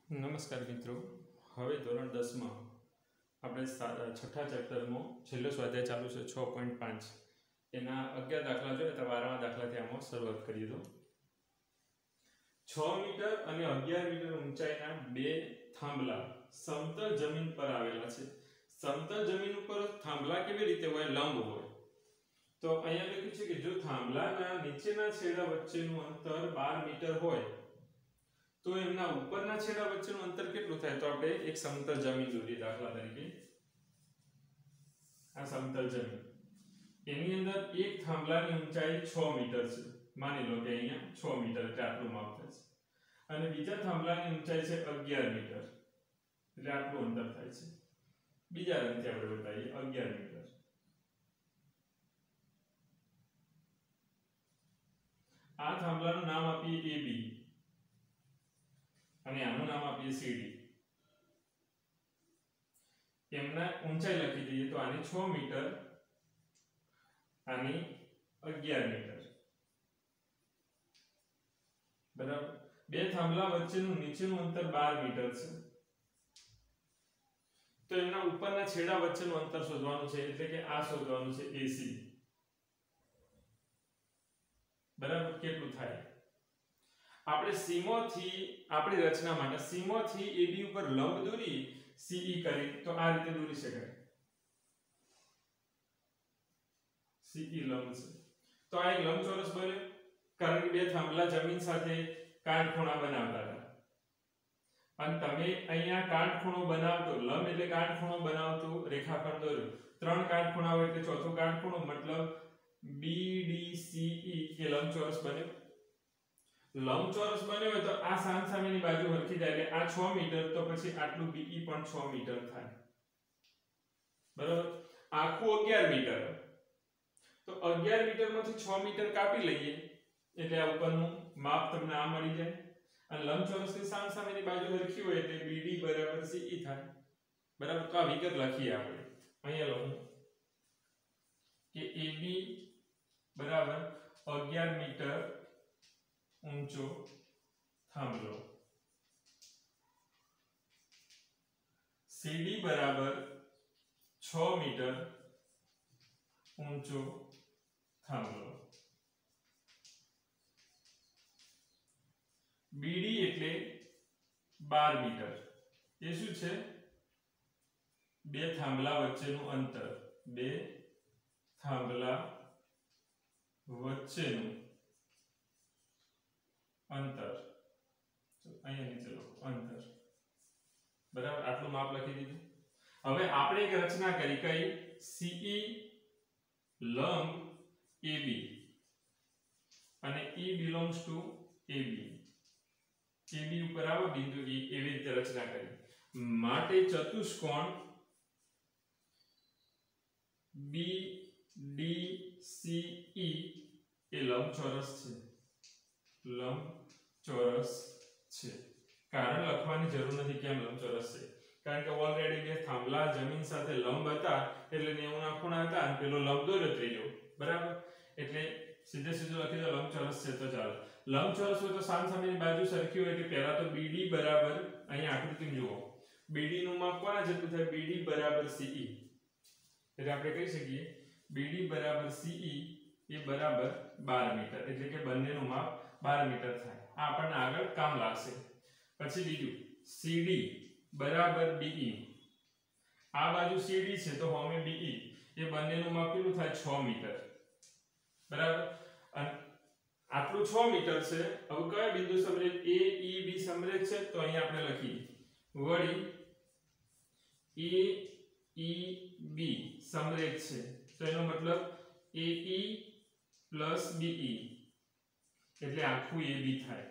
નમસ્કાર મિત્રો, હવે ધોરણ 10 માં આપણે છઠ્ઠા ચેપ્ટરનો છેલ્લો સ્વાધ્યાય ચાલુ છે 6.5 એના 11 દાખલા જોઈએ તો 12મા દાખલાથી આમાં શરૂઆત કરીએ તો 6 મીટર અને 11 મીટર ઊંચાઈના બે થાંભલા સમતલ જમીન પર આવેલા છે। સમતલ જમીન ઉપર થાંભલા કેવી રીતે હોય? લંબ હોય। તો અહીંયા લખ્યું છે કે જો થાંભલાના નીચેના છેડા વચ્ચેનું અંતર 12 મીટર હોય તો એમના ઉપરના છેડા વચ્ચેનું અંતર કેટલું થાય? તો આપણે એક સમતલ જમીન દોરીએ દાખલા તરીકે। આ સમતલ જમીન એની અંદર એક થાંભલાની ઊંચાઈ 6 મીટર છે, માની લો કે અહીંયા 6 મીટર એટલે આટલું માપ થાય છે, અને બીજા થાંભલાની ઊંચાઈ છે 11 મીટર એટલે આટલું અંતર થાય છે। બીજા રંગથી આપણે બતાવીએ 11 મીટર। આ થાંભલાનું નામ આપીએ AB અને આનું નામ આપીએ CD। એમના ઊંચાઈ લખી દઈએ તો આની 6 મીટર, આની 11 મીટર, બરાબર। બે થાંભલા વચ્ચેનું નીચેનું અંતર 12 મીટર છે, તો એમના ઉપરના છેડા વચ્ચેનું અંતર શોધવાનું છે, એટલે કે આ શોધવાનું છે AC, બરાબર। કેટલું થાય? આપણે સીમોથી આપણી રચના માટે સીમોથી AB ઉપર લંબ દોરી CE કરી તો આ રીતે દોરી શકાય। CE લંબ છે તો આ એક લંબચોરસ બન્યો, કારણ કે બે થાંભલા જમીન સાથે કાટખૂણા બનાવતા હતા, અને તમે અહીંયા કાટખૂણો બનાવતો, લંબ એટલે કાટખૂણો બનાવતો રેખાખંડ દોર્યો, ત્રણ કાટખૂણા હોય એટલે ચોથો કાટખૂણો, મતલબ BDCE એ લંબચોરસ બન્યો। લંબચોરસ બન્યો હોય તો આ સામસામેની બાજુ હરખી જાય એટલે આ 6 મીટર, તો પછી આટલું BE પણ 6 મીટર થાય, બરાબર। આખું 11 મીટર, તો 11 મીટરમાંથી 6 મીટર કાપી લઈએ એટલે આ ઉપરનું માપ તમને આ મળી જાય, અને લંબચોરસની સામસામેની બાજુ હરખી હોય એટલે BD બરાબર CE થાય, બરાબર। તો આ વિગત લખીએ આપણે। અહીંયા લખું કે AB બરાબર 11 મીટર ઊંચો થાંભલો, CD બરાબર 6 મીટર ઊંચો થાંભલો, BD એટલે 12 મીટર, એ શું છે? બે થાંભલા વચ્ચેનું અંતર, બે થાંભલા વચ્ચેનું અંતર, તો અહીંયા નીચે લખો અંતર, બરાબર। આટલું માપ લખી દીધું। હવે આપણે એક રચના કરી, કઈ? CE લંબ AB અને E belongs to AB, AB ઉપર આવો બિંદુ E, એવી રીતે રચના કરી। માટે ચતુષ્કોણ BDCE એ લંબચોરસ છે, લંબચોરસ છે। કારણ લખવાની જરૂર નથી કેમ લંબચોરસ છે, કારણ કે ઓલરેડી બે થાંભલા જમીન સાથે લંબ હતા એટલે 90 ના ખૂણા હતા, અને પેલો લંબ દોર્યો ત્રીજો, બરાબર। એટલે સીધે સીધું લખી દો લંબચોરસ છે। તો ચાલો, લંબચોરસ હોય તો સામસામેની બાજુ સરખી હોય એટલે પહેલા તો BD બરાબર, અહીંયા આકૃતિમાં જુઓ, BD નું માપ કોના જેટલું થાય? BD બરાબર CE, એટલે આપણે કહી શકીએ BD બરાબર CE એ બરાબર 12 મીટર, એટલે કે બંનેનું માપ 12 મીટર થાય। આ આપણને આગળ કામ લાગશે। પછી બીજું CD બરાબર BE, આ બાજુ CD છે તો હોમે BE, એ બંનેનું માપ કેટલું થાય? 6 મીટર, બરાબર। અને આટલું 6 મીટર છે। હવે કયા બિંદુ સમરેખ? A E B સમરેખ છે, તો અહીંયા આપણે લખીએ, વળી A E B સમરેખ છે, તો એનો મતલબ AE પ્લસ BE એટલે આખું AB થાય।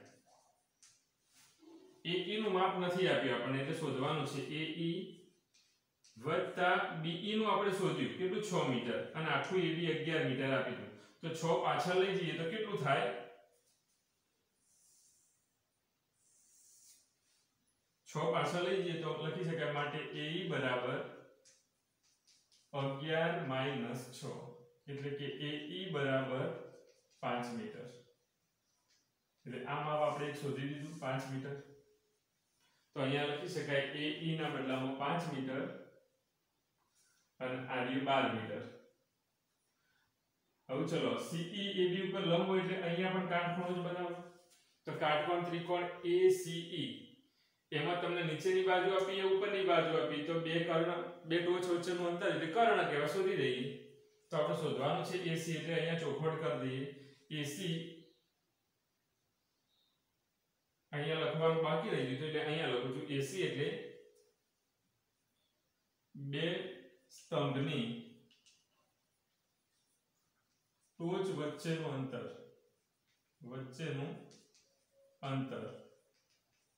AE નું માપ નથી આપ્યું આપણને, એટલે શોધવાનું છે AE વત્તા BE નું આપણે શોધ્યું કેટલું? 6 મીટર, અને આખું AB 11 મીટર આપી દીધું, તો 6 પાછળ લઈ જઈએ તો કેટલું થાય? 6 પાછળ લઈ જઈએ તો લખી શકાય, માટે AE બરાબર 11 - 6 એટલે કે AE બરાબર 5 મીટર, એટલે આ માપ આપણે શોધી દીધું 5 મીટર। તો અહીંયા લખી શકાય AE ના બદલામાં 5 મીટર અને આડી 12 મીટર. હવે ચલો CE AB ઉપર લંબ હોય એટલે અહીંયા પણ કાટખૂણો જ બનાવો. તો કાટકોણ ત્રિકોણ ACE એમાં તમને નીચેની બાજુ આપી એ ઉપરની બાજુ આપી તો બે ટોચ વચ્ચેનું અંતર એટલે કર્ણ કહેવાય શોધી દઈએ. તો આપણે શોધવાનું છે AC એટલે અહીંયા ચોખવટ કરી દઈએ. AC અહીંયા લખવાનું બાકી રહી ગયું એટલે અહીંયા લખું છું AC એટલે બે સ્તંભની ટોચ વચ્ચેનું અંતર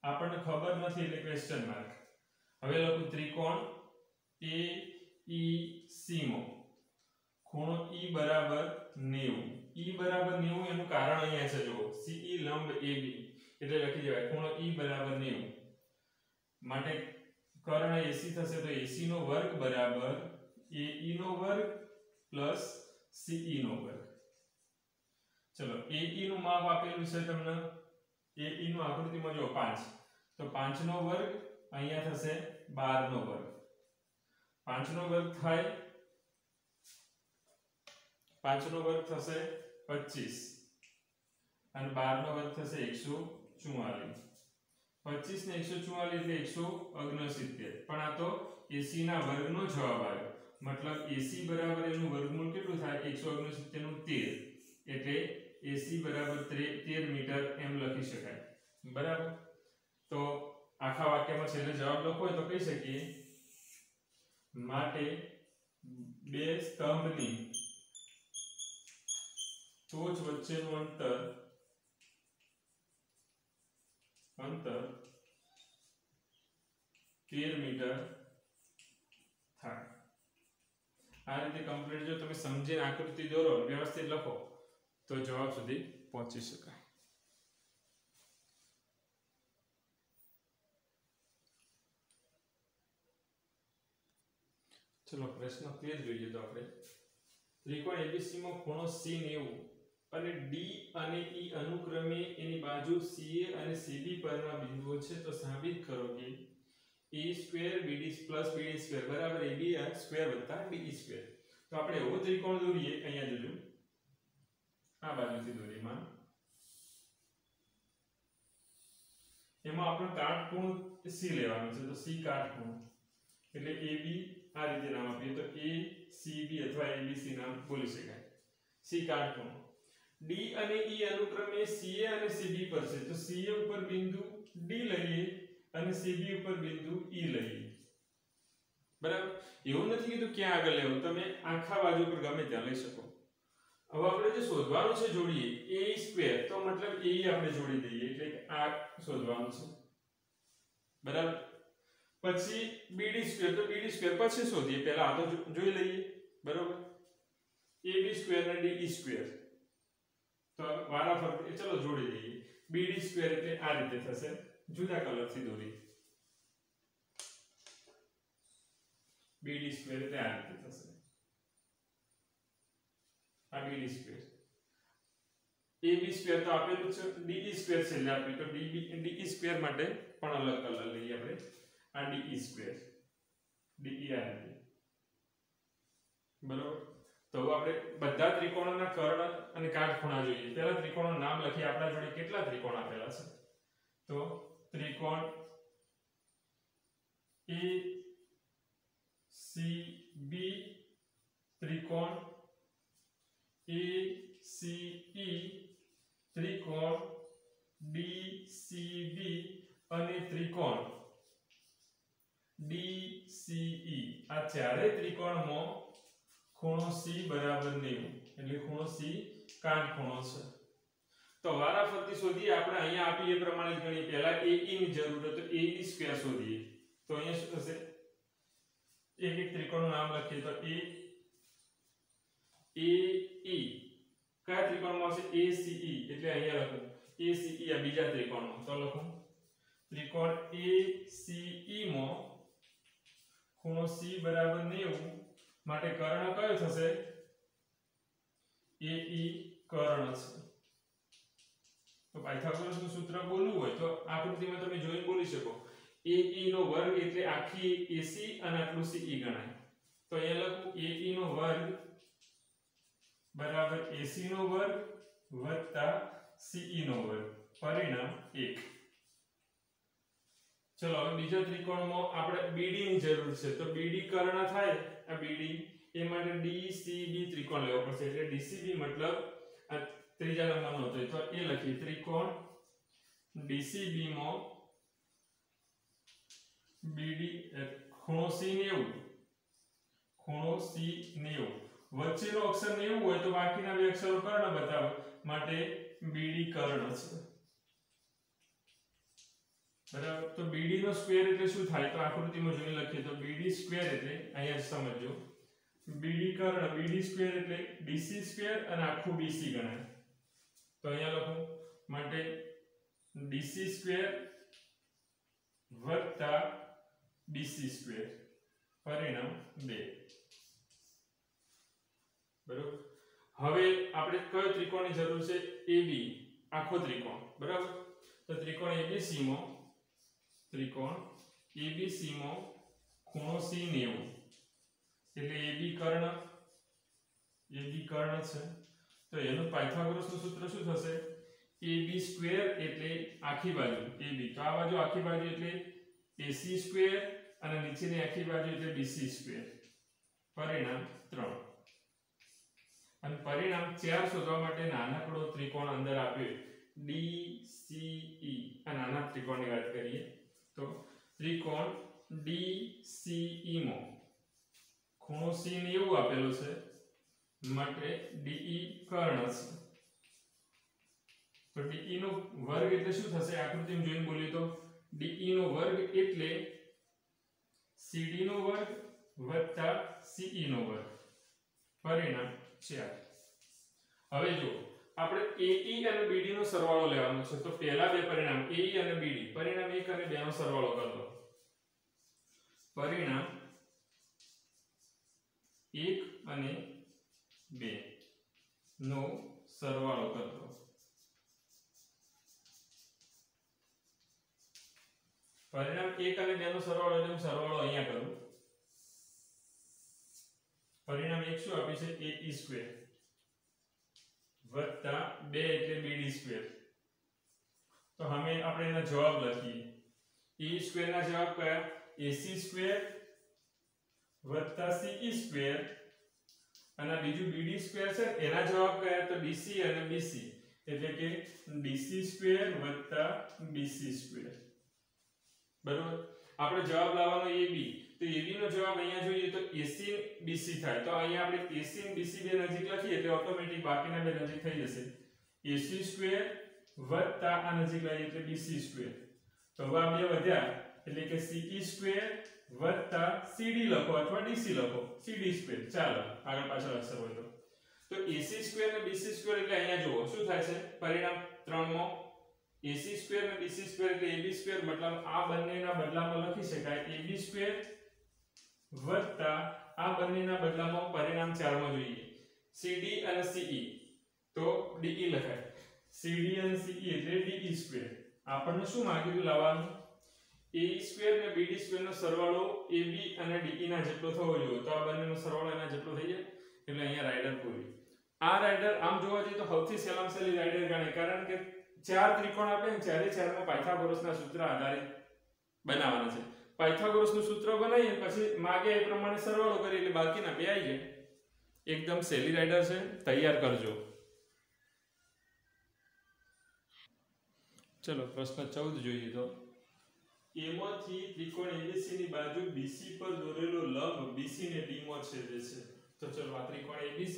આપણને ખબર નથી એટલે ક્વેશ્ચન માર્ક. હવે લખું ત્રિકોણ AEC માં ખૂણો E બરાબર 90. E બરાબર 90 એનું કારણ અહીંયા છે જો CE લંબ AB એટલે લખી દેવાય ખૂણો E બરાબર 90. માટે કર્ણ AC થશે તો AC નો વર્ગ બરાબર AE નો વર્ગ પ્લસ CE નો વર્ગ. ચલો AE નું માપ આપેલું છે તમને. AE નું આકૃતિમાં જો 5 તો 5 નો વર્ગ અહીંયા થશે 12 નો વર્ગ. 5 નો વર્ગ થાય 5 નો વર્ગ થશે 25 અને 12 નો વર્ગ થશે 144. 25 ને 144 એટલે 169. પણ આ તો AC ના વર્ગનો જવાબ આવ્યો. મતલબ AC બરાબર એનું વર્ગમૂળ કેટલું થાય 169 નું 13 એટલે AC બરાબર 13 મીટર એમ લખી શકાય. બરાબર. તો આખા વાક્યમાં છેલ્લે જવાબ લખવો હોય તો કહી શકીએ માટે બે સ્તંભની ટોચ વચ્ચેનું અંતર 13 મીટર થાય. આ રીતે કમ્પ્લીટ જો તમે સમજીને આકૃતિ દોરો વ્યવસ્થિત લખો તો જવાબ સુધી પહોંચી શકાય. ચલો પ્રશ્ન 13 જોઈએ તો આપણે ત્રિકોણ ABC માં ખૂણો C 90 અને D અને E અનુક્રમે એની બાજુ CA અને CB પરના બિંદુઓ છે તો સાબિત કરો કે A² BD + BD² બરાબર AB² + DE². તો આપણે એવો ત્રિકોણ દોરીએ. અહીંયા જોજો આ બાજુથી દોરીમાં એમાં આપણે કાટખૂણો C લેવાનું છે તો C કાટખૂણો એટલે AB આ રીતે નામ આપીએ તો ACB અથવા ABC નામ બોલી શકાય. C કાટખૂણો. D અને E અનુક્રમે CA અને CB પર છે તો CA ઉપર બિંદુ D લઈએ અને CB ઉપર બિંદુ E લઈએ. બરાબર. એવું નથી કીધું ક્યાં આગળ લેવું, તમે આખા બાજુ પર ગમે ત્યાં લઈ શકો. હવે આપણે જે શોધવાનું છે જોડીએ AE² તો મતલબ AE આપણે જોડી દઈએ એટલે કે આ શોધવાનું છે. બરાબર. પછી BD² તો BD² પછી શોધીએ. પહેલા આ તો જોઈ લઈએ. બરાબર. AB² અને DE². તો વારાફરતી ચલો જોડી દઈએ. BD² એટલે આ રીતે થશે. જુદા કલરથી દોરી. BD² એટલે આ રીતે થશે. આ BD². AB² તો આપેલું છે. DE² છેલ્લે આપ્યું તો DE² માટે પણ અલગ કલર લઈએ આપણે. આ DE². DE આ રીતે. બરાબર. તો આપણે બધા ત્રિકોણોના કર્ણ અને કાટખૂણા જોઈએ. પહેલા ત્રિકોણોનું નામ લખી. આપણા જોડે કેટલા ત્રિકોણ આપેલા છે તો ત્રિકોણ ACB, ત્રિકોણ ACE, ત્રિકોણ DCB અને ત્રિકોણ DCE. આ ચારે ત્રિકોણમાં ખૂણો C બરાબર 90 એટલે ખૂણો C કાટખૂણો છે. તો વારાફરતી શોધીએ. આપણે અહીંયા આપી એ પ્રમાણે જ ગણીએ. પહેલા AE ની જરૂર તો AE² શોધીએ. તો અહીંયા શું થશે એક એક ત્રિકોણનું નામ લખીએ તો AE કયા ત્રિકોણમાં આવશે ACE એટલે અહીંયા લખું ACE આ બીજા ત્રિકોણમાં. તો લખું ત્રિકોણ ACE માં ખૂણો C બરાબર 90 માટે કર્ણ કયો થશે AE કર્ણ છે. તો પાયથાગોરસનું સૂત્ર બોલવું હોય તો આકૃતિમાં તમે જોઈને બોલી શકો AE નો વર્ગ એટલે આખી AC અને આટલું CE ગણાય. તો અહીંયા લખું AE નો વર્ગ બરાબર AC નો વર્ગ વત્તા CE નો વર્ગ, પરિણામ 1. ચલો હવે બીજા ત્રિકોણમાં આપણે BD ની જરૂર છે. તો BD કર્ણ થાય, આ BD એ માટે DCB ત્રિકોણ લેવો પડશે. એટલે DCB મતલબ આ ત્રીજા નંબરનો હતો, તો એ લખી ત્રિકોણ DCB માં BD ખૂણો C 90, ખૂણો C 90, વચ્ચેનો અક્ષર 90 હોય તો બાકીના બે અક્ષરો કર્ણ બતાવે, માટે BD કર્ણ છે. બરાબર. તો BD નો સ્ક્વેર એટલે શું થાય? તો આકૃતિમાં જોઈ લખીએ તો BD સ્ક્વેર એટલે અહીંયા સમજો, BD કર્ણ BD સ્ક્વેર એટલે DC સ્ક્વેર અને આખું BC ગણાય. તો અહીંયા લખું માટે DC સ્ક્વેર વત્તા BC સ્ક્વેર, પરિણામ 2. બરાબર. હવે આપણે કયો ત્રિકોણની જરૂર છે? AB, આખો ત્રિકોણ. બરાબર. તો ત્રિકોણ ABC માં ખૂણો C 90 એટલે AB કર્ણ છે. તો એનું પાયથાગોરસનું સૂત્ર શું થશે? AB સ્ક્વેર એટલે આખી બાજુ AB, તો આ બાજુ આખી બાજુ એટલે AC સ્ક્વેર અને નીચેની આખી બાજુ એટલે BC સ્ક્વેર, પરિણામ 3. અને પરિણામ 4 શોધવા માટે નાનકડો ત્રિકોણ અંદર આપ્યો DCE. આ નાના ત્રિકોણની વાત કરીએ તો ત્રિકોણ DCE માં ખૂણો C 90 આપેલો છે, માટે DE કર્ણ છે. તો DE નો વર્ગ એટલે શું થશે? આકૃતિમાં જોઈને બોલીએ તો DE નો વર્ગ એટલે CD નો વર્ગ વત્તા CE નો વર્ગ, પરિણામ 4. હવે જો આપણે AE અને BD નો સરવાળો લેવાનો છે. તો પહેલા બે પરિણામ AE અને BD, પરિણામ 1 અને 2 નો સરવાળો કરી દો. પરિણામ 1 અને 2 નો સરવાળો કરી દો. પરિણામ 1 અને 2 નો સરવાળો એટલે હું સરવાળો અહીંયા કરું. પરિણામ 1 શું આપી છે? AE સ્ક્વેર વત્તા 2 એટલે BD સ્ક્વેર. તો હવે આપણે એનો જવાબ લખીએ. AE સ્ક્વેર ના જવાબ કયા? AC સ્ક્વેર વત્તા CE સ્ક્વેર, અને બીજું BD સ્ક્વેર છે એના જવાબ કયા? તો DC અને BC, એટલે કે DC સ્ક્વેર વત્તા BC સ્ક્વેર. બરોબર. આપણે જવાબ લાવવાનો AB, તો AB નો જવાબ અહીંયા જોઈએ તો AC BC થાય. તો અહીંયા આપણે AC અને BC બે નજીક લખીએ એટલે ઓટોમેટિક બાકીના બે નજીક થઈ જશે. AC સ્ક્વેર વત્તા આ નજીક લઈએ એટલે BC સ્ક્વેર. તો હવે આ બે વધ્યા એટલે કે CE સ્ક્વેર વત્તા CD લખો અથવા DC લખો, CD સ્ક્વેર. ચાલો આગળ પાછળ અક્ષર હોય તો AC સ્ક્વેર અને BC સ્ક્વેર એટલે અહીંયા જુઓ શું થાય છે? પરિણામ 3 માં AC સ્ક્વેર અને BC સ્ક્વેર એટલે AB સ્ક્વેર, મતલબ આ બંનેના બદલામાં લખી શકાય AB સ્ક્વેર વત્તા આ બંનેના બદલામાં પરિણામ 4 માં જોઈએ CD અને CE, તો DE લખાય. CD અને CE એટલે DE સ્ક્વેર. આપણને શું માંગ્યું લાવવાનું? AE સ્ક્વેર અને BD સ્ક્વેર નો સરવાળો AB અને DE ના જેટલો થવો જોઈએ. તો આ બંનેનો સરવાળો એના જેટલો થઈ જાય એટલે અહીંયા રાઇડર પૂરી. આ રાઇડર આમ જોવા જઈએ તો સૌથી સહેલામાં સહેલી રાઇડર ગણાય, કારણ કે 4 ત્રિકોણ આપે ને ચારે ચારમાં પાયથાગોરસના સૂત્ર આધારિત બનાવવાના છે. પાયથાગોરસનું સૂત્ર બનાવીએ પછી માગે એ પ્રમાણે સરવાળો કરી એટલે બાકીના બે આવી જાય. એકદમ સહેલી રાઇડર છે, તૈયાર કરજો. ચલો પ્રશ્ન 14 જોઈએ તો એમાંથી ત્રિકોણ ABC ની બાજુ BC પર દોરેલો લંબ BC ને D માં છેદે છે. તો ચલો આ ત્રિકોણ ABC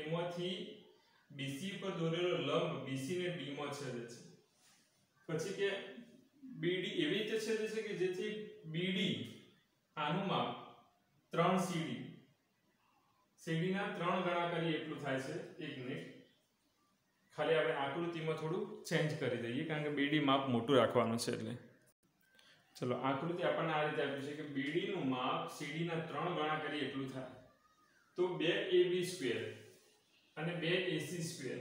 એમાંથી BC પર દોરેલો લંબ BC ને D માં છેદે છે. પછી કે BD એવી રીતે છેદે છે કે જેથી BD આનું માપ 3 CD ના 3 ગણા કરીએ એટલું થાય છે. 1 મિનિટ ખાલી આપણે આકૃતિમાં થોડું ચેન્જ કરી દઈએ કારણ કે BD માપ મોટું રાખવાનું છે એટલે. ચલો આકૃતિ આપણને આ રીતે આપી છે કે BD નું માપ CD ના 3 ગણા કરીએ એટલું થાય. તો 2AB સ્ક્વેર અને 2AC સ્ક્વેર,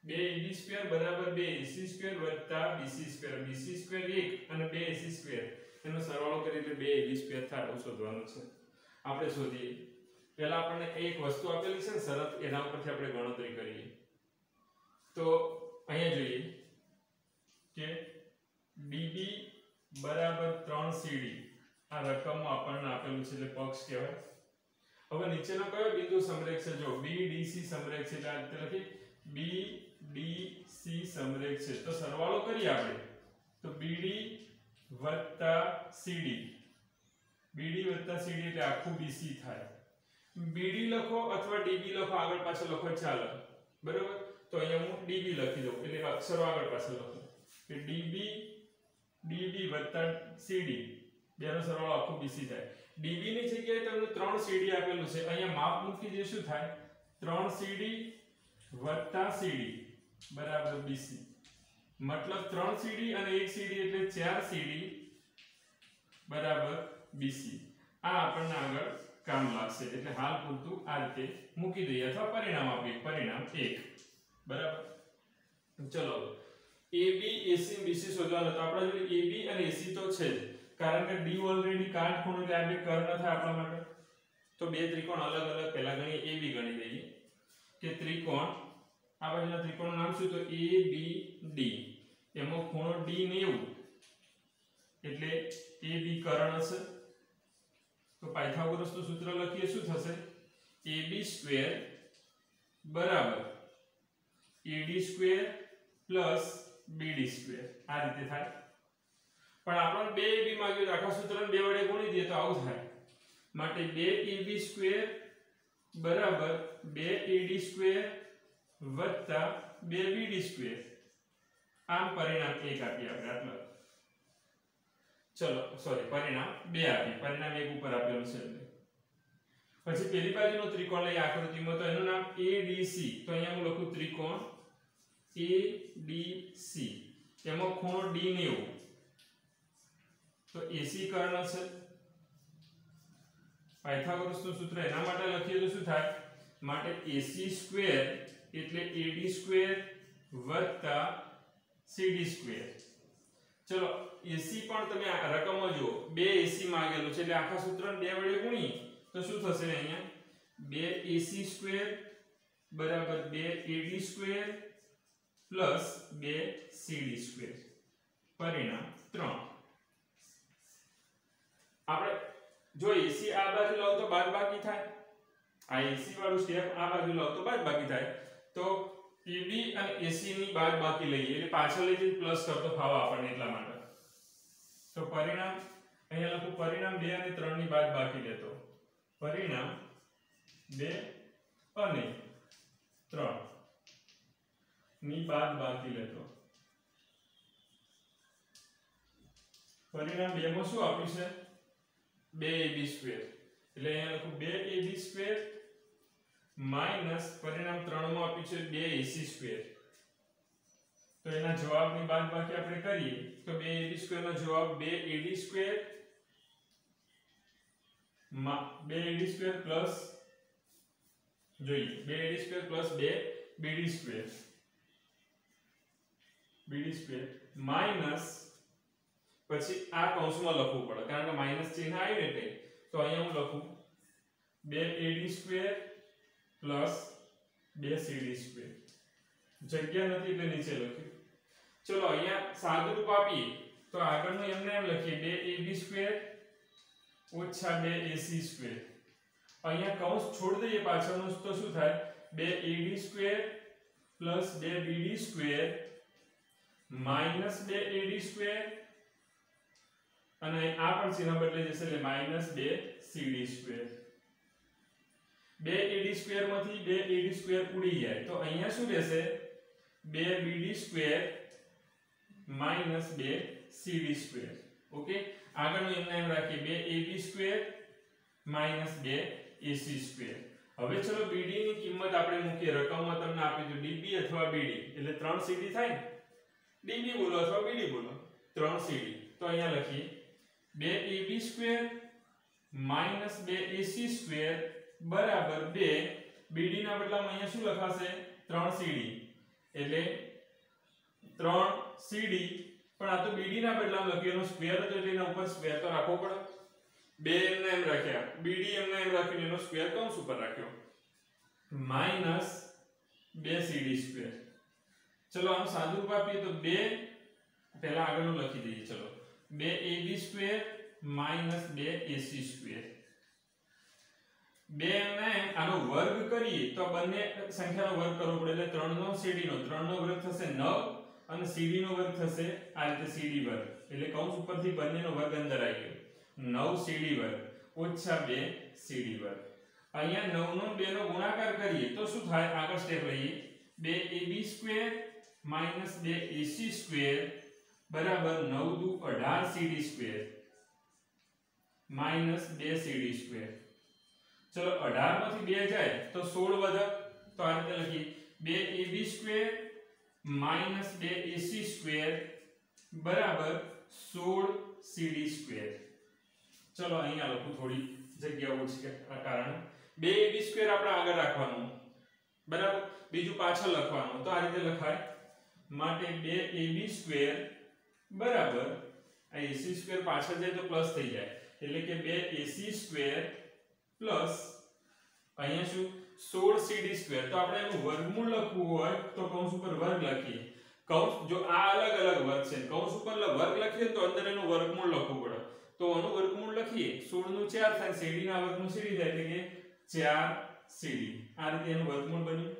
2AB સ્ક્વેર બરાબર 2AC સ્ક્વેર વત્તા BC સ્ક્વેર, BC સ્ક્વેર 1 અને 2AC સ્ક્વેર એનો સરવાળો કરી એટલે 2ab² થાય એવું શોધવાનું છે. આપણે શોધીએ. પહેલા આપણને એક વસ્તુ આપેલી છે ને શરત, એના ઉપરથી આપણે ગણતરી કરીએ. તો અહીંયા જોઈએ કે db બરાબર 3cd આ રકમ આપણને આપેલું છે એટલે પક્ષ કહેવાય. હવે નીચેનો કયો બિંદુ સમરેખ છે? જો BDC સમરેખ છે એટલે આ રીતે લખી BDC સમરેખ છે. તો સરવાળો કરીએ આપણે તો BD વત્તા CD, BD વત્તા CD એટલે આખું BC થાય. BD લખો અથવા DB લખો, આગળ પાછળ લખો ચાલે, બરાબર. તો અહીંયા હું DB લખી દઉં એટલે અક્ષરો આગળ પાછળ લખું કે DB વત્તા CD બેનો સરવાળો આખું BC થાય. DB ની જગ્યાએ તમને 3CD આપેલું છે, અહીંયા માપ મૂકી દે શું થાય 3CD વત્તા CD બરાબર BC. મતલબ 3CD અને 1CD એટલે 4CD બરાબર BC. આ આપણને આગળ કામ લાગશે એટલે હાલ પૂરતું આ રીતે મૂકી દઈએ અથવા પરિણામ આપીએ, પરિણામ 1 બરાબર. ચલો AB AC BC શોધવાનું. તો આપણા જોડે AB અને AC તો છે જ, કારણ કે D ઓલરેડી કાટખૂણો એટલે આ બે કર્ણ થાય આપણા માટે. તો બે ત્રિકોણ અલગ અલગ પહેલા ગણીએ, AB ગણી દઈએ કે ત્રિકોણ આ બાજુના ત્રિકોણનું નામ શું? તો ABD. એમાં ખૂણો D 90 એટલે AB કર્ણ છે. તો પાયથાગોરસનું સૂત્ર લખીએ શું થશે? AB² બરાબર AD² પ્લસ BD². આ રીતે થાય. પણ આપણને 2AB માંગ્યું, આખા સૂત્રને 2 વડે ગુણી દઈએ તો આવું થાય. માટે 2AB² બરાબર 2AD² વત્તા 2BD². આમ પરિણામ 1 આપીએ આપણે આટલા. ચલો સોરી પરિણામ 2 આપીએ, પરિણામ 1 ઉપર આપેલું છે. પછી પેલી બાજુનો ત્રિકોણ લઈ આકૃતિમાં, તો એનું નામ ADC. તો અહીંયા હું લખું ત્રિકોણ ADC. એમાં ખૂણો D 90 તો AC કર્ણ છે. પાયથાગોરસનું સૂત્ર એના માટે લખીએ તો શું થાય? માટે AC² એટલે AD² વત્તા CD². ચલો AC પણ તમે આ રકમમાં જુઓ, 2 AC માંગેલું છે એટલે આખા સૂત્રને 2 વડે ગુણીએ તો શું થશે? અહીંયા 2AC² બરાબર 2AD² પ્લસ 2CD². પરિણામ 3. આપણે જો AC આ બાજુ લાવો તો બાદબાકી થાય, આ AC વાળું સ્ટેપ આ બાજુ લાવો તો બાદબાકી થાય. તો AB અને AC ની બાદબાકી લઈએ એટલે પાછળ લઈ જઈને પ્લસ કરતો ફાવો આપણને, એટલા માટે. તો પરિણામ અહીંયા લખું પરિણામ 2 અને 3 ની બાદબાકી લેતો, પરિણામ 2 અને 3 ની બાદબાકી લેતો. પરિણામ 2 માં શું આપ્યું છે? 2AB² એટલે અહીંયા લખું 2AB² માઈનસ પરિણામ 3 માં આપ્યું છે 2AC². તો એના જવાબની બાદબાકી આપણે કરીએ તો 2AB² નો જવાબ 2AD² 2AD² પ્લસ જોઈએ 2AD² પ્લસ 2BD² માઈનસ પછી આ કૌંસમાં લખવું પડે કારણ કે માઈનસ ચિહ્ન આવ્યું એટલે. તો અહીંયા હું લખું 2AD² પ્લસ 2CD². જગ્યા નથી એટલે નીચે લખ્યું. ચલો અહીંયા સાદુરૂપ આપીએ તો આગળનું એમને એમ લખીએ 2AB² ઓછા 2AC². અહીંયા કૌંસ છોડી દઈએ પાછળનું તો શું થાય? 2AD² plus 2BD² minus 2AD² અને આ પણ ચિહ્ન બદલાઈ જશે એટલે માઈનસ 2CD². 2AD² માંથી 2AD² ઉડી જાય તો અહીંયા શું રહેશે? 2BD² minus 2CD². ઓકે, આગળનું એમને એમ રાખીએ 2AB² માઈનસ 2AC². હવે ચલો BD ની કિંમત આપણે મૂકીએ. રકમમાં તમને આપી દીધું DB અથવા BD એટલે 3CD થાય. DB બોલો અથવા BD બોલો, 3CD. તો અહીંયા લખીએ 2AB² માઈનસ 2AC² બરાબર 2 BD ના બદલામાં અહીંયા શું લખાશે? 3CD એટલે 3CD પણ આ તો BD ના બદલામાં લખ્યું, એનો સ્ક્વેર હતો એટલે એના ઉપર સ્ક્વેર તો રાખવો પડે. બે એમને એમ રાખ્યા, BD એમને એમ રાખીને એનો સ્ક્વેર કૌંસ ઉપર રાખ્યો માઈનસ 2CD². ચલો આનું સાદું રૂપ આપીએ તો 2 પહેલા આગળનું લખી દઈએ. ચલો 2AB² માઈનસ 2AC². 2 એમને આનો વર્ગ કરીએ તો બંને સંખ્યાનો વર્ગ કરવો પડે એટલે 3 નો CD નો 3 નો વર્ગ થશે 9 અને CD નો વર્ગ થશે આ રીતે CD વર્ગ, એટલે કૌંસ ઉપરથી બંનેનો વર્ગ અંદર આવી ગયો 9CD વર્ગ ઓછા 2CD વર્ગ. અહીંયા 9 નો 2 નો ગુણાકાર કરીએ તો શું થાય, આગળ સ્ટેપ લઈએ. 2AB² માઈનસ 2AC² બરાબર 9 દુ 18CD² માઈનસ 2CD². ચલો 18 માંથી 2 જાય તો 16 વધે, તો આ રીતે લખીએ 2AB² માઈનસ 2AC² બરાબર 16CD². ચલો અહીંયા લખું, થોડી જગ્યા ઓછી છે આ કારણે. 2AB² આપણે આગળ રાખવાનું બરાબર, બીજું પાછળ લખવાનું, તો આ રીતે લખાય. માટે 2AB² બરાબર આ AC² પાછળ જાય તો પ્લસ થઈ જાય એટલે કે 2AC² પ્લસ અહીંયા શું 16CD². તો આપણે એનું વર્ગમૂળ લખવું હોય તો કૌંસ ઉપર વર્ગ લખીએ. કૌંસ જો આ અલગ અલગ વર્ગ છે, કૌંસ ઉપર વર્ગ લખીએ તો અંદર એનું વર્ગમૂળ લખવું પડે. તો આનું વર્ગમૂળ લખીએ 16 નું 4 થાય, CD ના વર્ગનું CD થાય એટલે કે 4CD. આ રીતે એનું વર્ગમૂળ બન્યું.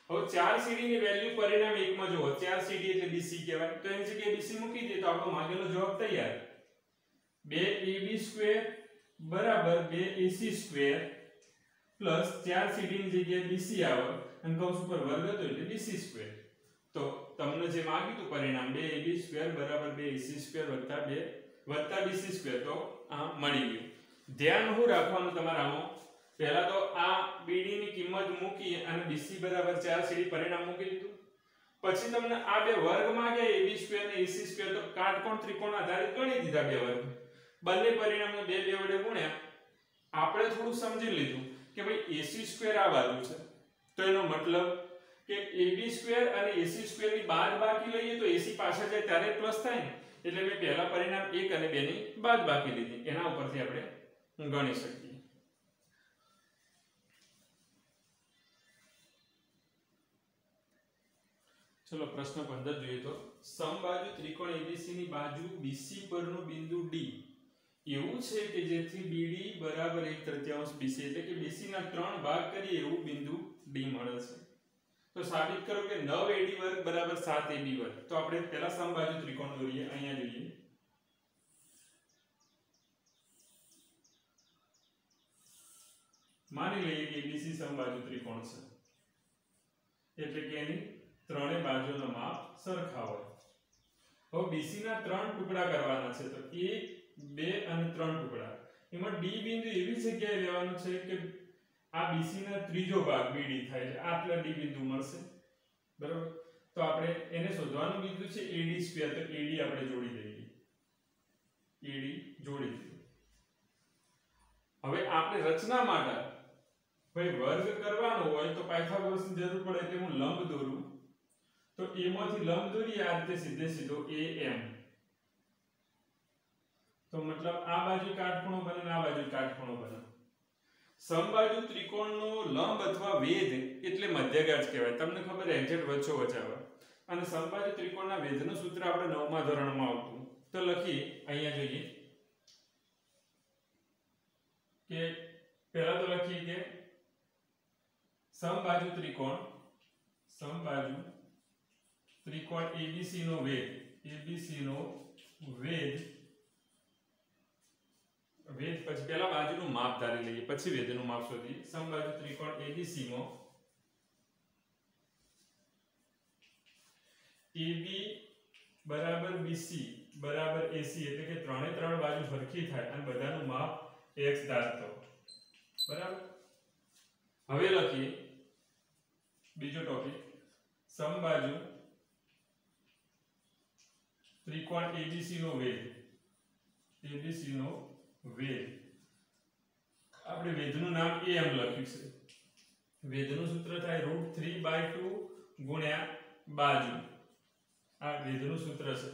હવે 4CD ની વેલ્યુ પરિણામ 1 માં જોવો, 4CD એટલે BC કહેવાય, તો એની જગ્યાએ BC મૂકી દે તો આપણો માંગેલો જવાબ તૈયાર. 2AB² બરાબર 2AC² પ્લસ 4CD ની જગ્યાએ BC આવે અને કૌંસ ઉપર વર્ગ હતો એટલે BC². તો તમને જે માંગ્યું હતું પરિણામ 2AB² બરાબર 2AC² વત્તા BC², તો આ મળી ગયું. ધ્યાન શું રાખવાનું તમારામાં, પહેલા તો આ BD ની કિંમત મૂકી અને BC બરાબર 4CD પરિણામ મૂકી દીધું. પછી તમને આ બે વર્ગ માંગ્યા AB² અને AC², તો કાટકોણ ત્રિકોણ આધારિત ગણી દીધા બે વર્ગ. બંને પરિણામને 2 વડે ગુણ્યા. આપણે થોડું સમજી લીધું કે ભાઈ AC² આ બાજુ છે, તો એનો મતલબ કે AB² અને AC² ની બાદબાકી લઈએ તો AC પાછળ જાય ત્યારે પ્લસ થાય ને, એટલે મેં પહેલા પરિણામ 1 અને 2 ની બાદબાકી લીધી, એના ઉપરથી આપણે ગણી શકીએ. ચલો પ્રશ્ન 15 જોઈએ તો, સમબાજુ ત્રિકોણ ABC ની બાજુ BC પરનું બિંદુ D એવું છે કે જેથી BD બરાબર 1/3 BC એટલે કે BC ના 3 ભાગ કરીએ એવું બિંદુ D મળે છે. તો સાબિત કરો કે 9AD વર્ગ બરાબર 7AB વર્ગ. તો આપણે પહેલા સમબાજુ ત્રિકોણ દોરીએ. અહીંયા જોઈએ માની લઈએ કે ABC સમબાજુ ત્રિકોણ છે એટલે કે એની ત્રણે બાજુનો માપ સરખા હોય. હવે BC ના 3 ટુકડા કરવાના છે, તો 1 2 અને 3 ટુકડા. એમાં D બિંદુ એવી જગ્યાએ લેવાનું છે કે આ BC ના ત્રીજો ભાગ BD થાય છે, આટલા D બિંદુ મળશે બરાબર. તો આપણે એને શોધવાનું બિંદુ છે AD², તો AD આપણે જોડી દઈએ. AD જોડી દીધું. હવે આપણે રચના માટે ભાઈ વર્ગ કરવાનો હોય તો પાયથાગોરસની જરૂર પડે એટલે હું લંબ દોરું. તો A માંથી લંબ દોરીએ આ રીતે સીધે સીધો AM. તો મતલબ આ બાજુ કાટખૂણો બને અને આ બાજુ કાટખૂણો બને. સમબાજુ ત્રિકોણનો લંબ અથવા વેધ એટલે મધ્યગાંઠ કહેવાય. તમને ખબર એક્ઝેક્ટ વચ્ચો વચાવે. અને સમબાજુ ત્રિકોણના વેધનું સૂત્ર આપણે 9મા ધોરણમાં આવતું. તો લખીએ, અહીંયા જોઈએ કે પહેલા તો લખીએ કે સમબાજુ ત્રિકોણ ABC નો વેધ પછી પહેલા બાજુનું માપ ધારી લઈએ, પછી વેધનું માપ શોધીએ. સમબાજુ ત્રિકોણ ABC માં AB બરાબર BC બરાબર AC એટલે કે ત્રણે ત્રણ બાજુ સરખી થાય અને બધાનું માપ x ધારતો બરાબર. હવે લખીએ બીજો ટોપિક, સમબાજુ ત્રિકોણ ABC નો વેધ. આપણે વેધનું નામ AM લખ્યું છે. વેધનું સૂત્ર થાય √3/2 ગુણ્યા બાજુ. આ વેધનું સૂત્ર છે.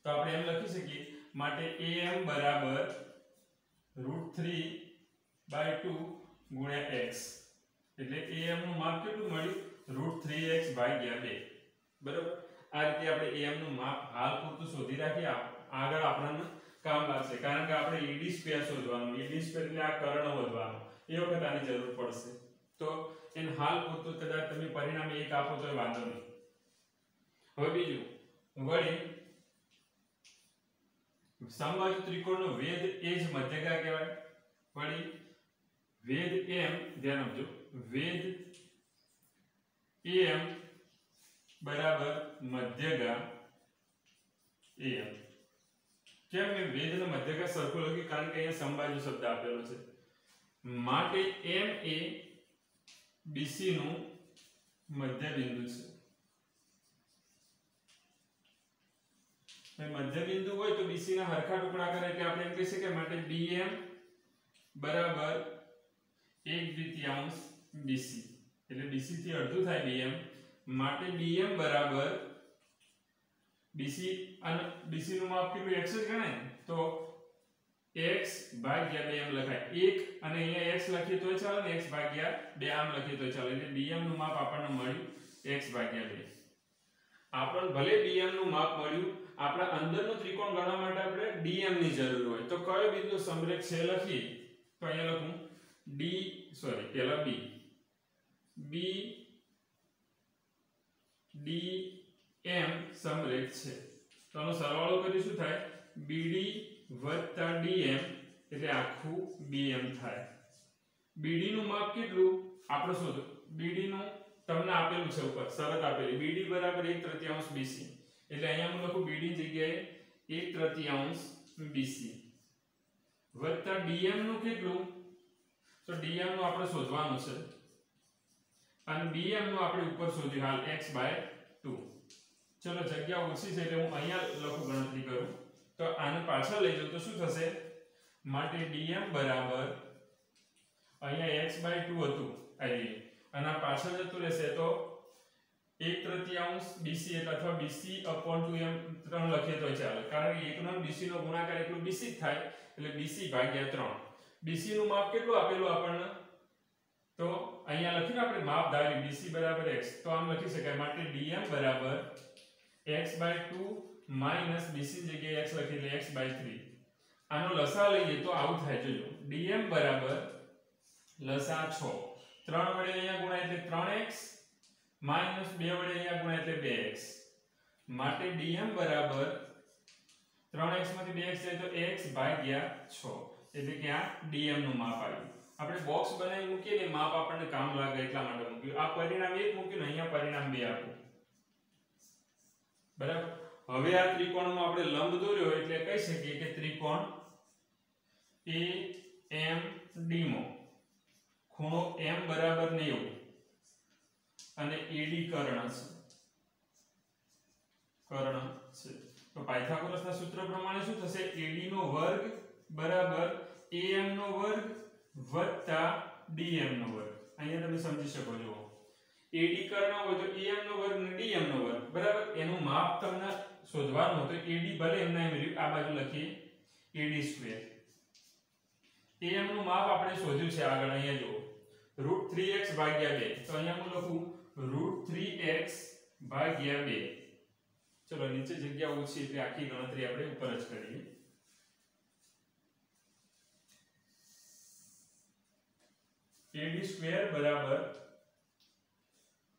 તો તો આપણે એમ લખી શકીએ માટે am બરાબર √3/2 ગુણ્યા x એટલે am નું માપ કેટલું મળ્યું √3x ભાગ્યા 2 બરાબર આ રીતે આપણે am નું માપ હાલ પૂરતું શોધી રાખીએ આગળ આપણને કામ લાગશે કારણ કે આપણે ed² શોધવાનું ed² એટલે આ કર્ણ વધવાનો એ વખત આની જરૂર પડશે તો એન હાલ પૂરતું કદાચ તમે પરિણામ 1 આપો તો વાંધો નહીં હવે બીજું વળી સમબાજુ ત્રિકોણનો વેધ એ જ મધ્યગા કહેવાય વળી વેધ m ધ્યાન આપજો વેધ am બરાબર મધ્યગા am કેમ મેં વેધનો મધ્યગા સરખો લખ્યું કારણ કે અહીંયા સમબાજુ શબ્દ આપેલો છે માટે m એ BC નું મધ્ય બિંદુ છે મધ્ય બિંદુ હોય તો BC ના હરખા ટુકડા કરે એટલે આપણે એમ કહી શકીએ માટે BM બરાબર 1/2 BC એટલે BC થી અડધું થાય BM માટે BM બરાબર BC અને BC નું માપ કેટલું x જ ગણાય તો x ભાગ્યા 2m લખાય 1 અને અહીંયા x લખીએ તો ચાલે ને x ભાગ્યા 2 આમ લખીએ તો ચાલે એટલે BM નું માપ આપણને મળ્યું x ભાગ્યા 2 આપણને ભલે BM નું માપ મળ્યું આપણા અંદરનું ત્રિકોણ ગણવા માટે આપણે DM ની જરૂર હોય તો કયો બિંદુ સમરેખ છે લખી તો અહીંયા લખું પહેલા B DM સમરેખ છે તો આનો સરવાળો કરી શું થાય BD વત્તા DM એટલે આખું BM થાય BD નું માપ કેટલું આપણે શોધો BD નું તમને આપેલું છે ઉપર શરત આપેલી BD બરાબર 1/3 BC એટલે અહીંયા હું લખું BD ની જગ્યાએ 1/3 BC વત્તા DM નું કેટલું તો DM નું આપણે શોધવાનું છે અને BM નું આપણે ઉપર શોધ્યું હાલ x/2 ચલો જગ્યા ઓછી છે એટલે હું અહીંયા લખું ગણતરી કરું તો આને પાછળ લઈ જાઉં તો શું થશે માટે DM બરાબર અહીંયા x/2 હતું આઈ અને આ પાછળ જતું રહેશે તો 1/3 BC એટલે અથવા BC/2m 3 લખીએ તો ચાલે કારણ કે 1 નો BC નો ગુણાકાર એટલું BC જ થાય એટલે BC ભાગ્યા 3 BC નું માપ કેટલું આપેલું આપણને તો અહીંયા લખીને આપણે માપ ધાર્યું BC બરાબર x તો આમ લખી શકાય માટે DM બરાબર x/2 માઈનસ BC ની જગ્યાએ x લખી એટલે x/3 આનો લસા લઈએ તો આવું થાય જોજો DM બરાબર લસા 6 3 વડે અહીંયા ગુણાય એટલે 3x માઈનસ 2 વડે અહીંયા ગુણાય એટલે 2x માટે DM બરાબર 3x માંથી 2x જાય તો x ભાગ્યા 6 એટલે કે આ DM નું માપ આવ્યું આપણે બોક્સ બનાવી મૂકીએ ને માપ આપણને કામ લાગે એટલા માટે મૂક્યું આ પરિણામ 1 મૂક્યું ને અહીંયા પરિણામ 2 આપ્યું બરાબર હવે આ ત્રિકોણમાં આપણે લંબ દોર્યો એટલે કહી શકીએ કે ત્રિકોણ AMD માં ખૂણો M બરાબર 90 અને AD કર્ણ છે તો પાયથાગોરસના સૂત્ર પ્રમાણે શું થશે AD નો વર્ગ બરાબર AM નો વર્ગ વત્તા DM નો વર્ગ અહીંયા તમે સમજી શકો છો AD કર્ણ હોય તો AM નો વર્ગ અને DM નો વર્ગ બરાબર એનું માપ તમને શોધવાનું તો AD ભલે એમના એમ રહ્યું આ બાજુ લખીએ AD². AM નું માપ આપણે શોધ્યું છે આગળ અહીંયા જુઓ √3x ભાગ્યા 2 તો અહીંયા હું લખું √3x ભાગ્યા 2 ચલો નીચે જગ્યા ઓછી એટલે આખી ગણતરી આપણે ઉપર જ કરીએ AD² બરાબર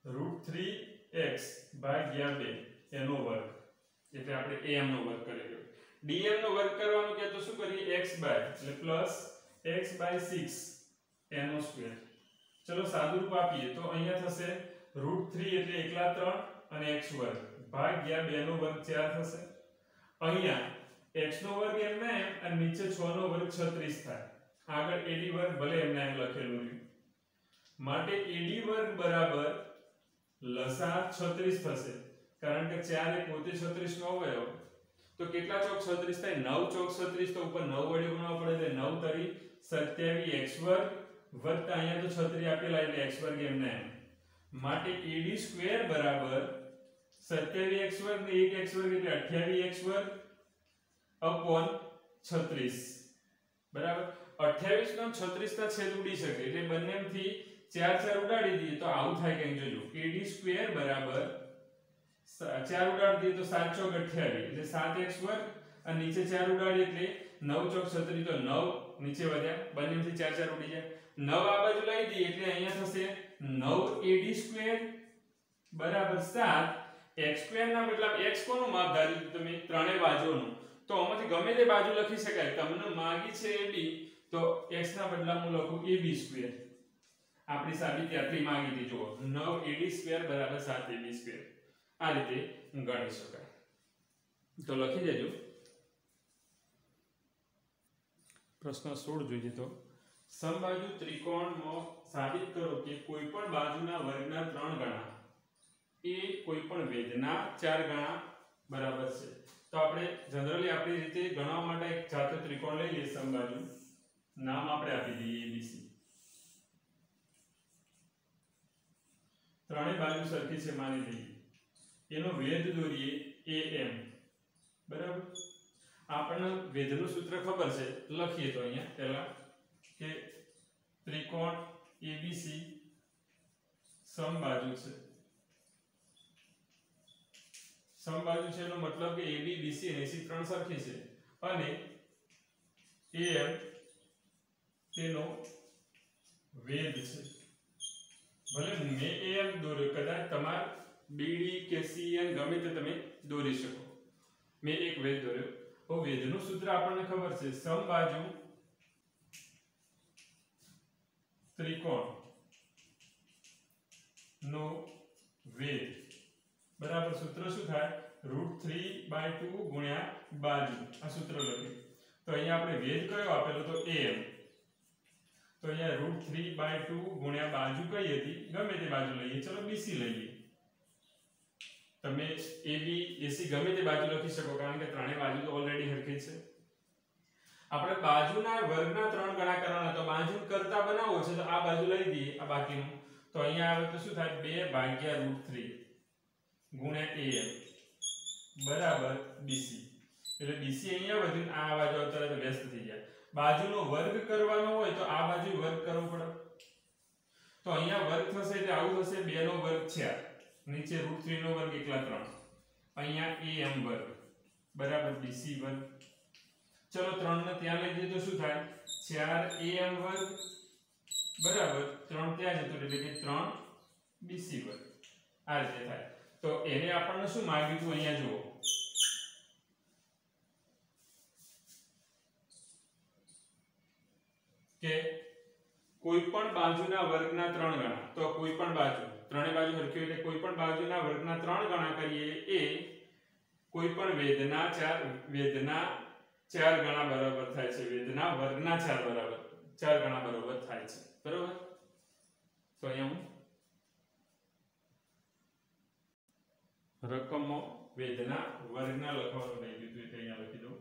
√3x ભાગ્યા 2 એનો વર્ગ એટલે આપણે AM નો વર્ગ કરીએ DM નો વર્ગ કરવાનો કે તો શું કરીએ x બાય એટલે પ્લસ x/6 એનો સ્ક્વેર ચલો સાદુરૂપ આપીએ તો અહીંયા થશે √3 એટલે એકલા 3 અને x વર્ગ ભાગ્યા 2 નો વર્ગ 4 થશે અહીંયા x નો વર્ગ એમને અને નીચે 6 નો વર્ગ 36 થાય આગળ AD વર્ગ ભલે એમને એમ લખેલું છે માટે AD વર્ગ બરાબર લસા 36 થશે કારણ કે 4 એ પોતે 36 નો અવયવ તો કેટલા ચોક 36 થાય 9 ચોક 36 તો ઉપર 9 વડે ગુણવા પડે એટલે 9 તરી 27x વર્ગ વત્તા અહીંયા તો 36 આપેલા એટલે x વર્ગ એમને એમ માટે AD² બરાબર 27x વર્ગ ને 1x વર્ગ એટલે 28x વર્ગ अपॉन 36 बराबर 28 નો 36 ના છેદ ઉડી શકે એટલે બંનેમાંથી 4 ઉડાડી દઈએ તો આવું થાય કે જોજો ad² બરાબર 4 ઉડાડી દઈએ તો 7 ચોક 28 એટલે 7x વર્ગ અને નીચે 4 ઉડાડીએ એટલે 9 ચોક 36 તો 9 નીચે વધ્યા બંનેમાંથી 4 ઉડી જાય 9 આ બાજુ લઈ દઈએ એટલે અહીંયા થશે 9ad² બરાબર 7 x² ના બદલામાં x કોનું માપ ધાર્યું તમે ત્રણેય બાજુઓનું તો આમાંથી ગમે તે બાજુ લખી શકાય તમને માગી છે ab તો x ના બદલામાં હું લખું ab² આપણી સાબિતી આટલી માંગી હતી જુઓ 9ad² બરાબર 7ab² આ રીતે ગણી શકાય તો લખી દેજો પ્રશ્ન 16 જોઈએ તો સમબાજુ ત્રિકોણમાં સાબિત કરો કે કોઈપણ બાજુના વર્ગના 3 ગણા એ કોઈપણ વેધના 4 ગણા બરાબર છે તો આપણે જનરલી આપણી રીતે ગણવા માટે એક જાતો ત્રિકોણ લઈ લઈએ સમબાજુ નામ આપણે આપી દઈએ abc ત્રણેય બાજુ સરખી છે માની લઈએ એનો વેધ દોરીએ am બરાબર આપણને વેધનું સૂત્ર ખબર છે લખીએ તો અહીંયા પહેલા કે ત્રિકોણ abc સમબાજુ છે સમબાજુ છે એનો મતલબ કે ab bc અને ac ત્રણ સરખી છે અને am તેનો વેધ છે ભલે મેં am દોર્યો કદાચ તમાર bd કે cn ગમે તે તમે દોરી શકો મેં એક વેધ દોર્યો તો વેધનું સૂત્ર આપણને ખબર છે સમબાજુ ત્રિકોણ નો વેધ બરાબર સૂત્ર શું થાય √3/2 ગુણ્યા બાજુ આ સૂત્ર લખીએ તો અહીંયા આપણે વેધ કયો આપેલો તો am તો અહીંયા √3/2 ગુણ્યા બાજુ કઈ હતી ગમે તે બાજુ લઈએ ચલો bc લઈએ તમે ab ac ગમે તે બાજુ લખી શકો કારણ કે ત્રણેય બાજુ તો ઓલરેડી હરખી છે આપણે બાજુના વર્ગના 3 ગણા કરવાના તો બાજુ કરતા બનાવવો છે તો આ બાજુ લઈ દઈએ આ બાકીનું તો અહીંયા આવે તો શું થાય 2/√3 ગુણ્યા am બરાબર bc એટલે bc અહીંયા વધીને આ બાજુ તરત વ્યસ્ત થઈ જાય બાજુનો વર્ગ કરવાનો હોય તો આ બાજુ વર્ગ કરવો પડે તો અહીંયા વર્ગ થશે એટલે આવું થશે 2 નો વર્ગ 6 નીચે √3 નો વર્ગ એકલા 3 અહીંયા am વર્ગ બરાબર bc વર્ગ ચલો 3 ને ત્યાં લઈ જઈએ તો શું થાય 4am વર્ગ બરાબર 3 ત્યાં જતો એટલે કે 3bc વર્ગ આ રીતે થાય તો એને આપણને શું માંગ્યું હતું અહીંયા જુઓ કે કોઈપણ બાજુના વર્ગના 3 ગણા તો કોઈપણ બાજુ ત્રણેય બાજુ હરખી એટલે કોઈપણ બાજુના વર્ગના 3 ગણા કરીએ એ કોઈપણ વેધના 4 ગણા બરાબર થાય છે વેધના વર્ગના 4 ગણા બરાબર થાય છે બરાબર તો અહીંયા હું રકમો વેધના વર્ગના લખવાનું લઈ લીધું એટલે અહીંયા લખી દઉં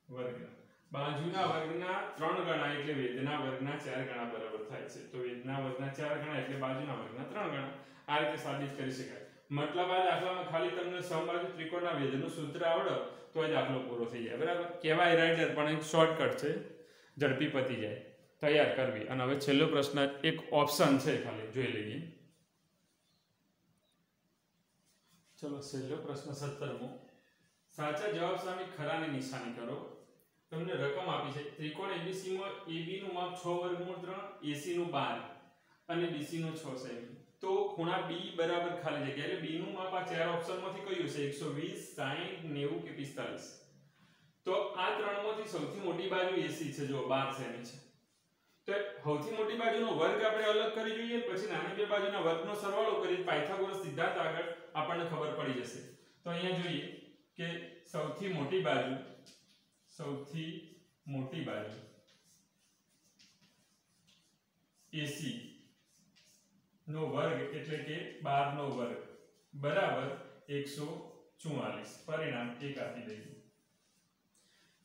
વર્ગના બાજુના વર્ગના 3 ગણા એટલે વેધના વર્ગના 4 ગણા બરાબર થાય છે તો વેધના વર્ગના 4 ગણા એટલે બાજુના વર્ગના 3 ગણા આ રીતે સાબિત કરી શકાય મતલબ આ દાખલામાં ખાલી તમને સમબાજુ ત્રિકોણના વેધનું સૂત્ર આવડે તો જ દાખલો પૂરો થઈ જાય બરાબર કહેવાય રાઈડર પણ એક શોર્ટકટ છે ઝડપી પતી જાય તૈયાર કરવી અને હવે છેલ્લો પ્રશ્ન એક ઓપ્શન છે ખાલી જોઈ લઈએ ચલો છેલ્લો પ્રશ્ન 17મો સાચા જવાબ સામે ખરાની નિશાની કરો તમને રકમ આપી છે ત્રિકોણ ABC માં AB નું માપ 6√3 AC નું 12 અને BC નું 6 સેમી તો ખૂણા B બરાબર ખાલી જગ્યા એટલે B નું માપ આ ચાર ઓપ્શનમાંથી કયું છે 120 60 90 કે 45 તો આ ત્રણમાંથી સૌથી મોટી બાજુ AC છે જો 12 સેમી છે તો સૌથી મોટી બાજુનો વર્ગ આપણે અલગ કરી જોઈએ પછી નાની બે બાજુના વર્ગનો સરવાળો કરી પાયથાગોરસ સિદ્ધાંત આગળ આપણને ખબર પડી જશે તો અહીંયા જોઈએ કે સૌથી મોટી બાજુ AC નો વર્ગ એટલે કે 12 નો વર્ગ બરાબર 144 પરિણામ 1 આપી દઈએ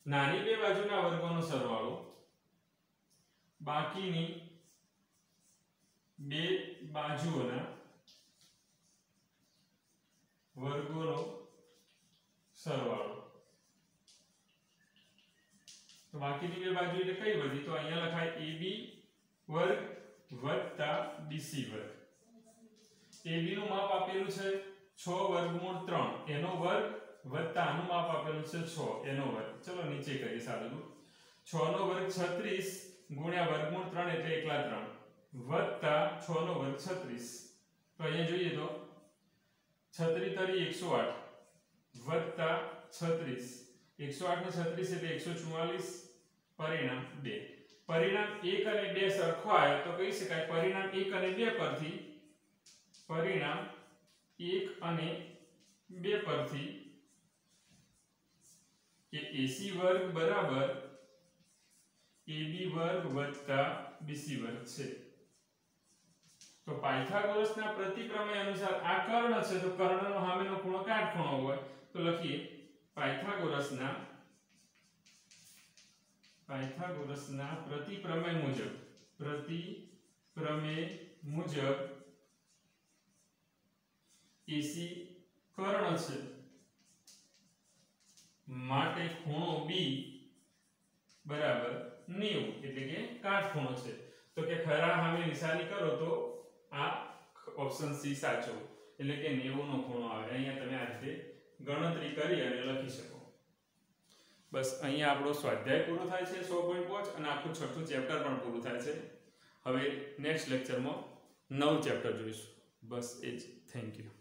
નાની બે બાજુના વર્ગોનો સરવાળો બાકીની બે બાજુઓના વર્ગોનો સરવાળો તો બાકીની બે બાજુ એટલે કઈ બધી? તો અહીંયા લખાય AB વર્ગ વત્તા BC વર્ગ. AB નું માપ આપેલું છે 6 વર્ગમૂળ 3 એનો વર્ગ વત્તા આનું માપ આપેલું છે 6 એનો વર્ગ. ચલો નીચે કરીએ સાદું. 6 નો વર્ગ 36 ગુણ્યા વર્ગમૂળ 3 એટલે એકલા 3 વત્તા 6 નો વર્ગ 36. તો અહીંયા જોઈએ તો 36 તરી 108 વત્તા 36 108 ને 36 એટલે 144. પરિણામ 2. પરિણામ 1 અને 2 સરખો આવ્યો તો કહી શકાય પરિણામ 1 અને 2 પરથી પરિણામ 1 અને 2 પરથી કે AC વર્ગ બરાબર AB વર્ગ વત્તા BC વર્ગ છે. તો પાયથાગોરસના પ્રતિપ્રમેય અનુસાર આ કર્ણ છે તો કર્ણનો સામેનો ખૂણો કાટખૂણો હોય તો લખીએ પાયથાગોરસના પ્રતિપ્રમેય મુજબ AC કર્ણ છે માટે ખૂણો B બરાબર 90 એટલે કે કાટખૂણો છે. તો કે ખરા સામે નિશાની કરો તો આ ઓપ્શન સી સાચો એટલે કે 90 નો ખૂણો આવે. અહીંયા તમે આ રીતે ગણતરી કરી અને લખી શકો. બસ અહીંયા આપણો સ્વાધ્યાય પૂરો થાય છે 100.5 અને આખું છઠ્ઠું ચેપ્ટર પણ પૂરું થાય છે. હવે નેક્સ્ટ લેક્ચરમાં 9 ચેપ્ટર જોઈશું. બસ એ જ. Thank you.